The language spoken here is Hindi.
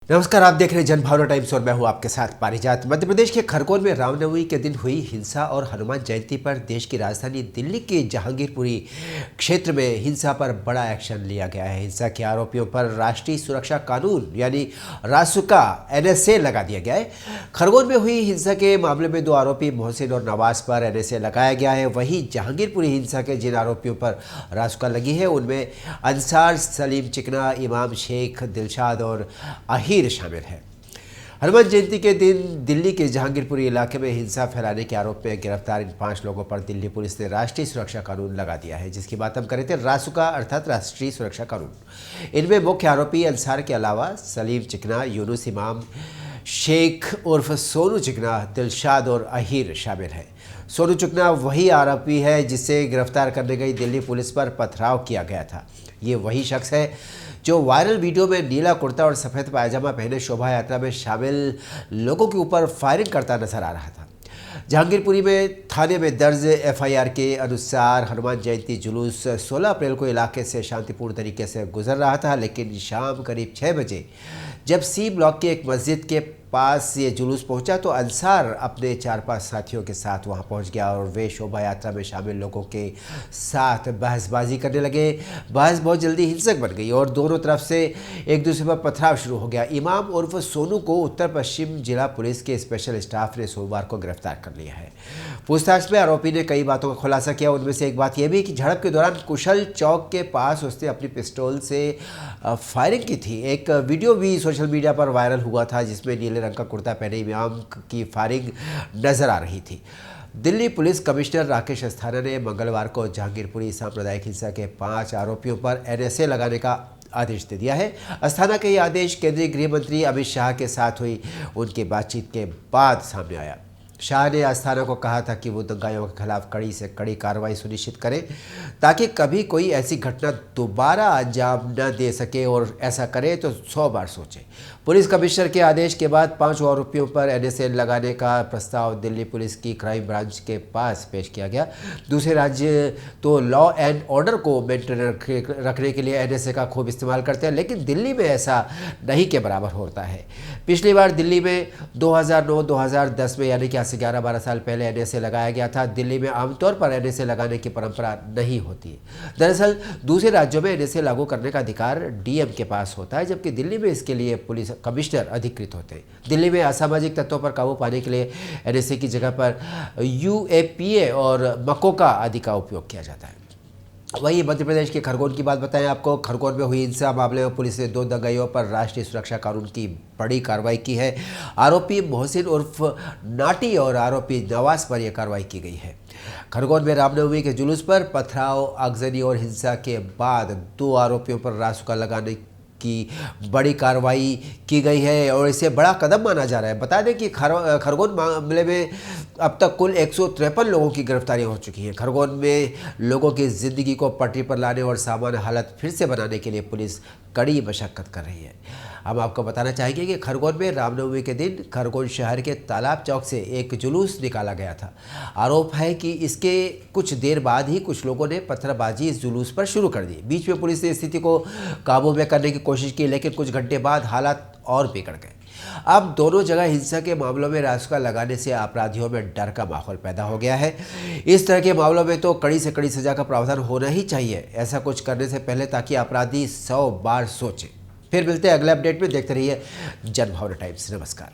नमस्कार, आप देख रहे हैं जनभावना टाइम्स और मैं हूं आपके साथ पारिजात। मध्य प्रदेश के खरगोन में रामनवमी के दिन हुई हिंसा और हनुमान जयंती पर देश की राजधानी दिल्ली के जहांगीरपुरी क्षेत्र में हिंसा पर बड़ा एक्शन लिया गया है। हिंसा के आरोपियों पर राष्ट्रीय सुरक्षा कानून यानी रासुका NSA लगा दिया गया है। खरगोन में हुई हिंसा के मामले में 2 आरोपी मोहसिन और नवाज पर NSA लगाया गया है। वहीं जहांगीरपुरी हिंसा के जिन आरोपियों पर रासुका लगी है उनमें अंसार, सलीम चिकना, इमाम शेख, दिलशाद और अहीर शामिल है। हनुमान जयंती के दिन दिल्ली के जहांगीरपुरी इलाके में हिंसा फैलाने के आरोप में गिरफ्तार इन 5 लोगों पर दिल्ली पुलिस ने राष्ट्रीय सुरक्षा कानून लगा दिया है, जिसकी बात हम कर रहे थे, रासुका अर्थात राष्ट्रीय सुरक्षा कानून। इनमें मुख्य आरोपी अंसार के अलावा सलीम चिकना, यूनुस, इमाम शेख उर्फ सोनू चिकना, दिलशाद और अहीर शामिल है। सोनू चिकना वही आरोपी है जिसे गिरफ्तार करने गई दिल्ली पुलिस पर पथराव किया गया था। ये वही शख्स है जो वायरल वीडियो में नीला कुर्ता और सफ़ेद पायजामा पहने शोभा यात्रा में शामिल लोगों के ऊपर फायरिंग करता नजर आ रहा था। जहांगीरपुरी में थाने में दर्ज FIR के अनुसार हनुमान जयंती जुलूस 16 अप्रैल को इलाके से शांतिपूर्ण तरीके से गुजर रहा था, लेकिन शाम करीब 6 बजे जब C ब्लॉक की एक मस्जिद के पास ये जुलूस पहुंचा तो अंसार अपने 4-5 साथियों के साथ वहां पहुंच गया और वे शोभा यात्रा में शामिल लोगों के साथ बहसबाजी करने लगे। बहस बहुत जल्दी हिंसक बन गई और दोनों तरफ से एक दूसरे पर पथराव शुरू हो गया। इमाम उर्फ सोनू को उत्तर पश्चिम जिला पुलिस के स्पेशल स्टाफ ने सोमवार को गिरफ्तार कर लिया है। पूछताछ में आरोपी ने कई बातों का खुलासा किया। उनमें से एक बात यह भी कि झड़प के दौरान कुशल चौक के पास उसने अपनी पिस्टल से फायरिंग की थी। एक वीडियो भी सोशल मीडिया पर वायरल हुआ था जिसमें नीले रंग का कुर्ता पहने इमाम की फायरिंग नजर आ रही थी। दिल्ली पुलिस कमिश्नर राकेश अस्थाना ने मंगलवार को जहांगीरपुरी सांप्रदायिक हिंसा के 5 आरोपियों पर NSA लगाने का आदेश दे दिया है। अस्थाना का यह आदेश केंद्रीय गृह मंत्री अमित शाह के साथ हुई उनकी बातचीत के बाद सामने आया। शाह ने अस्थाना को कहा था कि वो दंगाइयों के खिलाफ कड़ी से कड़ी कार्रवाई सुनिश्चित करें ताकि कभी कोई ऐसी घटना दोबारा अंजाम न दे सके और ऐसा करे तो 100 बार सोचे। पुलिस कमिश्नर के आदेश के बाद 5 आरोपियों पर NSA लगाने का प्रस्ताव दिल्ली पुलिस की क्राइम ब्रांच के पास पेश किया गया। दूसरे राज्य तो लॉ एंड ऑर्डर को मेंटेन रखने के लिए NSA का खूब इस्तेमाल करते हैं, लेकिन दिल्ली में ऐसा नहीं के बराबर होता है। पिछली बार दिल्ली में 2009-2010 में यानी कि 11-12 साल पहले NSA लगाया गया था। दिल्ली में आमतौर पर NSA लगाने की परंपरा नहीं होती है। दरअसल दूसरे राज्यों में NSA लागू करने का अधिकार DM के पास होता है, जबकि दिल्ली में इसके लिए पुलिस कमिश्नर अधिकृत होते हैं। दिल्ली में असामाजिक तत्वों पर काबू पाने के लिए NSA की जगह पर UAPA और मकोका आदि का उपयोग किया जाता है। वहीं मध्य प्रदेश के खरगोन की बात बताएं आपको। खरगोन में हुई हिंसा मामले में पुलिस ने 2 दंगाइयों पर राष्ट्रीय सुरक्षा कानून की बड़ी कार्रवाई की है। आरोपी मोहसिन उर्फ नाटी और आरोपी नवाज पर यह कार्रवाई की गई है। खरगोन में रामनवमी के जुलूस पर पथराव, आगजनी और हिंसा के बाद 2 आरोपियों पर रासुका लगाने की बड़ी कार्रवाई की गई है और इसे बड़ा कदम माना जा रहा है। बता दें कि खरगोन मामले में अब तक कुल 153 लोगों की गिरफ्तारी हो चुकी है। खरगोन में लोगों की ज़िंदगी को पटरी पर लाने और सामान्य हालत फिर से बनाने के लिए पुलिस कड़ी मशक्कत कर रही है। हम आपको बताना चाहेंगे कि खरगोन में रामनवमी के दिन खरगोन शहर के तालाब चौक से एक जुलूस निकाला गया था। आरोप है कि इसके कुछ देर बाद ही कुछ लोगों ने पत्थरबाजी इस जुलूस पर शुरू कर दी। बीच में पुलिस ने स्थिति को काबू में करने की कोशिश की, लेकिन कुछ घंटे बाद हालात और बिगड़ गए। अब दोनों जगह हिंसा के मामलों में रासुका लगाने से अपराधियों में डर का माहौल पैदा हो गया है। इस तरह के मामलों में तो कड़ी से कड़ी सजा का प्रावधान होना ही चाहिए, ऐसा कुछ करने से पहले, ताकि अपराधी 100 बार सोचे। फिर मिलते हैं अगले अपडेट में। देखते रहिए जनभावना टाइम्स। नमस्कार।